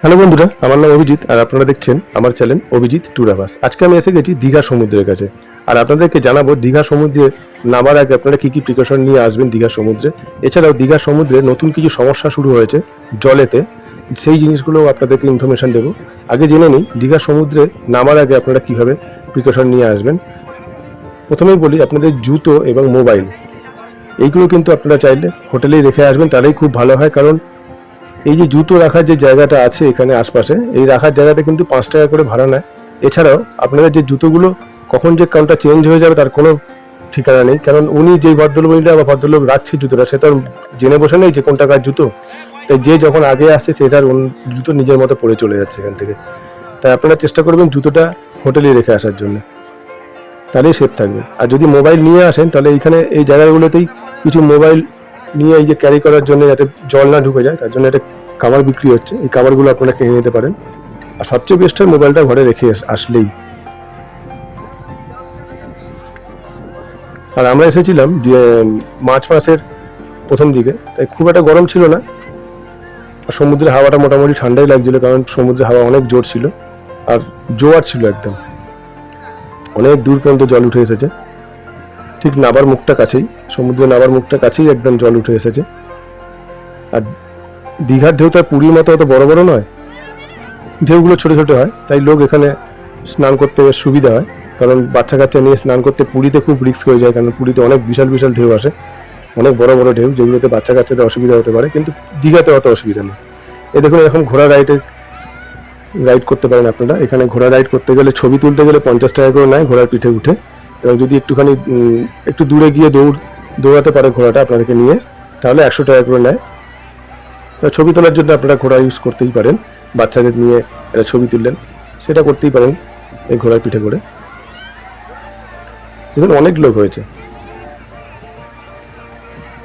Hello বন্ধুরা, আমার নাম অভিজিৎ আর আপনারা দেখছেন আমার চ্যানেল অভিজিৎ ট্যুরাভাস। আজকে আমি এসে গেছি দীঘা সমুদ্রের কাছে আর আপনাদেরকে জানাবো দীঘা সমুদ্রে নামার আগে আপনারা কি কি প্রিকশন নিয়ে আসবেন দীঘা সমুদ্রে। এছাড়াও দীঘা সমুদ্রে নতুন কিছু সমস্যা শুরু হয়েছে জলেতে, সেই জিনিসগুলো আপনাদেরকে ইনফরমেশন দেবো। আগে জেনে নিই দীঘা সমুদ্রে নামার আগে আপনারা কিভাবে প্রিকশন নিয়ে আসবেন। প্রথমেই বলি, আপনাদের জুতো এবং মোবাইল এইগুলো কিন্তু আপনারা চাইলে হোটেলেই রেখে আসবেন, তাহলেই খুব ভালো হয়। কারণ এই যে জুতো রাখার যে জায়গাটা আছে এখানে আশপাশে, এই রাখার জায়গাটা কিন্তু 5 টাকা করে ভাড়া নেয়। এছাড়াও আপনাদের যে জুতোগুলো কখন যে কাউন্টার চেঞ্জ হয়ে যাবে তার কোনো ঠিকানা নেই, কারণ উনি যেই ভদ্রমহিলা বা ভদ্রলোক রাখছে জুতোটা সে তো জেনে বসে নেই যে কোন টাকার জুতো। তাই যে যখন আগে আসছে সে তার জুতো নিজের মতো পরে চলে যাচ্ছে এখান থেকে। তাই আপনারা চেষ্টা করবেন জুতোটা হোটেলে রেখে আসার জন্য, তাহলেই সেফ থাকবে। আর যদি মোবাইল নিয়ে আসেন তাহলে এইখানে এই জায়গাগুলোতেই কিছু মোবাইল নিয়ে এই যে ক্যারি করার জন্য যাতে জল না ঢুকে যায় তার জন্য একটা কাভার বিক্রি হচ্ছে, এই কাভারগুলো আপনারা কিনে নিতে পারেন। আর সবচেয়ে বেস্ট হয় মোবাইলটা ঘরে রেখে আসলেই। আর আমরা এসেছিলাম মার্চ মাসের প্রথম দিকে, তাই খুব একটা গরম ছিল না। আর সমুদ্রের হাওয়াটা মোটামুটি ঠান্ডাই লাগছিল, কারণ সমুদ্রের হাওয়া অনেক জোর ছিল আর জোয়ার ছিল একদম, অনেক দূর পর্যন্ত জল উঠে এসেছে। ঠিক নাবার মুখটা কাছেই, সমুদ্রের নাবার মুখটা কাছেই একদম জল উঠে এসেছে। আর দীঘার ঢেউ তো পুরীর মতো অত বড় বড় নয়, ঢেউগুলো ছোট ছোট হয়, তাই লোক এখানে স্নান করতে বেশ সুবিধা হয়। কারণ বাচ্চা কাচ্চা নিয়ে স্নান করতে পুরীতে খুব রিস্ক হয়ে যায়, কারণ পুরীতে অনেক বিশাল বিশাল ঢেউ আসে, অনেক বড় বড় ঢেউ, যেগুলোতে বাচ্চা কাচ্চাদের অসুবিধা হতে পারে। কিন্তু দীঘাতে অত অসুবিধা নেই। এই দেখুন, এখন ঘোড়া রাইড করতে পারেন আপনারা। এখানে ঘোড়া রাইড করতে গেলে, ছবি তুলতে গেলে 50 টাকা করে নেয় ঘোড়ার পিঠে উঠে, এবং যদি একটুখানি একটু দূরে গিয়ে দৌড়াতে পারে ঘোড়াটা আপনাদেরকে নিয়ে, তাহলে 100 টাকা করে নেয়। ছবি তোলার জন্য আপনারা ঘোড়া ইউজ করতেই পারেন, বাচ্চাদের নিয়ে একটা ছবি তুললেন, সেটা করতেই পারেন এই ঘোড়ার পিঠে করে। দেখুন অনেক লোক হয়েছে,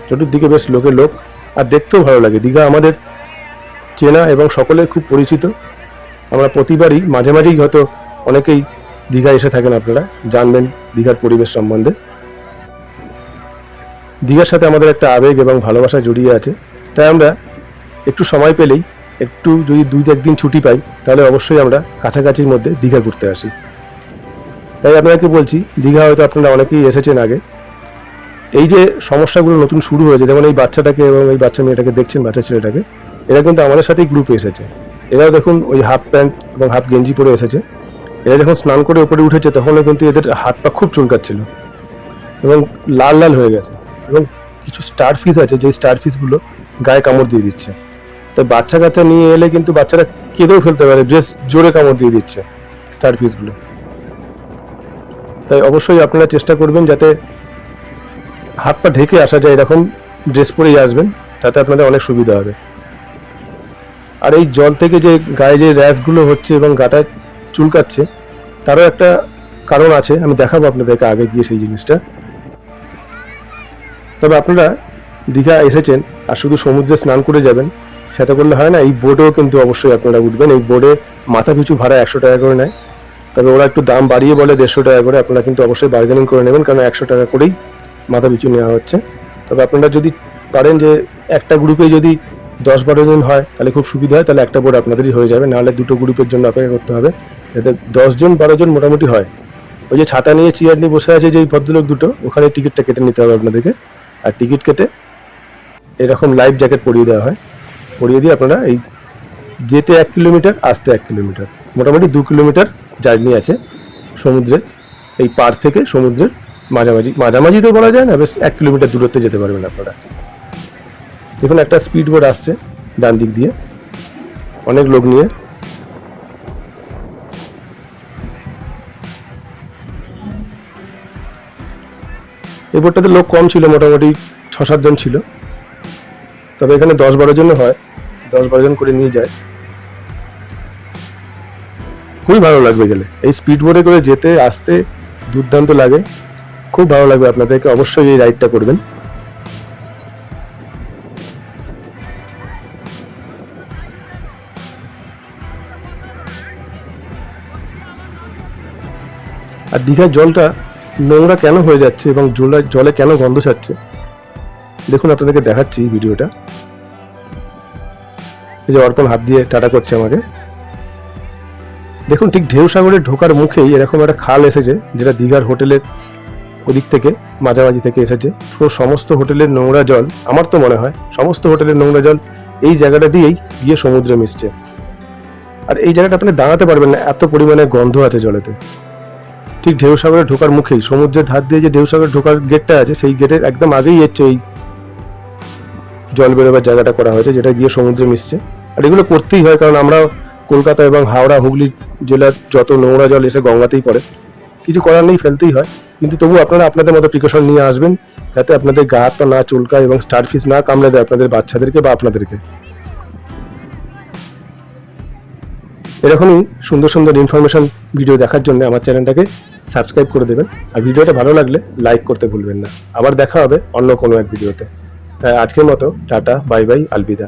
চতুর্দিকে বেশ লোক, আর দেখতেও ভালো লাগে। দীঘা আমাদের চেনা এবং সকলের খুব পরিচিত। আমরা প্রতিবারই মাঝে মাঝেই হয়তো অনেকেই দীঘা এসে থাকেন, আপনারা জানবেন দীঘার পরিবেশ সম্বন্ধে। দীঘার সাথে আমাদের একটা আবেগ এবং ভালোবাসা জড়িয়ে আছে, তাই আমরা একটু সময় পেলেই, একটু যদি 2-1 দিন ছুটি পাই, তাহলে অবশ্যই আমরা কাছাকাছির মধ্যে দীঘা ঘুরতে আসি। তাই আপনাকে বলছি, দীঘা হয়তো আপনারা অনেকেই এসেছেন আগে। এই যে সমস্যাগুলো নতুন শুরু হয়েছে, যেমন এই বাচ্চাটাকে এবং এই বাচ্চা মেয়েটাকে দেখছেন, বাচ্চা ছেলেটাকে, এরা কিন্তু আমাদের সাথেই গ্রুপে এসেছে। এরাও দেখুন ওই হাফ প্যান্ট এবং হাফ গেঞ্জি পরে এসেছে। এরা যখন স্নান করে উপরে উঠেছে তখনও কিন্তু এদের হাত পা খুব চুলকাচ্ছিল এবং লাল লাল হয়ে গেছে। এবং কিছু স্টার ফিশ আছে, যে স্টার ফিশগুলো গায়ে কামড় দিয়ে দিচ্ছে। তাই বাচ্চা কাচ্চা নিয়ে এলে কিন্তু বাচ্চারা কেঁদেও ফেলতে পারে, বেশ জোরে কামড় দিয়ে দিচ্ছে স্টার ফিশগুলো। তাই অবশ্যই আপনারা চেষ্টা করবেন যাতে হাত পা ঢেকে আসা যায়, এরকম ড্রেস পরেই আসবেন, তাতে আপনাদের অনেক সুবিধা হবে। আর এই জল থেকে যে গায়ে যে র্যাশগুলো হচ্ছে এবং গাটা চুলকাচ্ছে, তারও একটা কারণ আছে, আমি দেখাবো আপনাদেরকে আগে গিয়ে সেই জিনিসটা। তবে আপনারা দীঘা এসেছেন আর শুধু সমুদ্রে স্নান করে যাবেন সেটা করলে হয় না, এই বোটেও কিন্তু অবশ্যই আপনারা উঠবেন। এই বোটে মাথা পিছু ভাড়া 100 টাকা করে নেয়, তবে ওরা একটু দাম বাড়িয়ে বলে 150 টাকা করে। আপনারা কিন্তু অবশ্যই বার্গেনিং করে নেবেন, কারণ 100 টাকা করেই মাথা পিছু নেওয়া হচ্ছে। তবে আপনারা যদি পারেন যে একটা গ্রুপে যদি 10-12 জন হয় তাহলে খুব সুবিধা হয়, তাহলে একটা বোট আপনাদেরই হয়ে যাবে, নাহলে দুটো গ্রুপের জন্য অপেক্ষা করতে হবে। যাতে 10-12 জন মোটামুটি হয়। ওই যে ছাতা নিয়ে চেয়ার নিয়ে বসে আছে যে ভদ্রলোক দুটো, ওখানে টিকিটটা কেটে নিতে হবে আপনাদেরকে। আর টিকিট কেটে এরকম লাইফ জ্যাকেট পরিয়ে দেওয়া হয়, পরিয়ে দিয়ে আপনারা এই যেতে 1 কিলোমিটার, আসতে 1 কিলোমিটার, মোটামুটি 2 কিলোমিটার জার্নি আছে সমুদ্রের। এই পার থেকে সমুদ্রের মাঝামাঝি তো বলা যায় না, বেশ 1 কিলোমিটার দূরত্বে যেতে পারবেন আপনারা। দেখুন একটা স্পিড বোট আসছে ডান দিক দিয়ে, অনেক লোক নিয়ে। এই বোটটাতে লোক কম ছিল, মোটামুটি 6-7 জন ছিল, তবে এখানে 10-12 জন হয়, 10-12 জন করে নিয়ে যায়। খুবই ভালো লাগবে গেলে, এই স্পিড বোটে করে যেতে আসতে দুর্দান্ত লাগে, খুব ভালো লাগবে আপনাদেরকে। অবশ্যই এই রাইডটা করবেন। আর দীঘার জলটা নোংরা কেন হয়ে যাচ্ছে এবং জলে কেন গন্ধ ছাড়ছে, দেখুন আপনাদেরকে দেখাচ্ছি ভিডিওটা। এই যে অর্পণ হাত দিয়ে টাটা করছে আমাকে। দেখুন ঠিক ঢেউ সাগরে ঢোকার মুখেই এরকম একটা খাল এসেছে, যেটা দীঘার হোটেলের ওদিক থেকে মাঝামাঝি থেকে এসেছে। তো সমস্ত হোটেলের নোংরা জল, আমার তো মনে হয় সমস্ত হোটেলের নোংরা জল এই জায়গাটা দিয়েই গিয়ে সমুদ্রে মিশছে। আর এই জায়গাটা আপনি দাঁড়াতে পারবেন না, এত পরিমাণে গন্ধ আছে জলেতে। ঠিক ঢেউ সাগরে ঢোকার মুখেই সমুদ্রের ধার দিয়ে যে ঢেউ সাগরে ঢোকার গেটটা আছে, সেই গেটের একদম আগেই হচ্ছে এই জল বেরোবার জায়গাটা করা হয়েছে, যেটা গিয়ে সমুদ্রে মিশছে। আর এগুলো করতেই হয়, কারণ আমরা কলকাতা এবং হাওড়া হুগলি জেলার যত নোংরা জল এসে গঙ্গাতেই পড়ে, কিছু করার নেই, ফেলতেই হয়। কিন্তু তবু আপনারা আপনাদের মতো প্রিকশন নিয়ে আসবেন, যাতে আপনাদের গা হাত পা না চুলকায় এবং স্টারফিশ না কামড়ে দেয় আপনাদের বাচ্চাদেরকে বা আপনাদেরকে। এরকমই সুন্দর সুন্দর ইনফরমেশন ভিডিও দেখার জন্য আমার চ্যানেলটাকে সাবস্ক্রাইব করে দেবেন। আর ভিডিওটা ভালো লাগলে লাইক করতে ভুলবেন না। আবার দেখা হবে অন্য কোনো এক ভিডিওতে। আজকের মতো টাটা, বাই বাই, আলবিদা।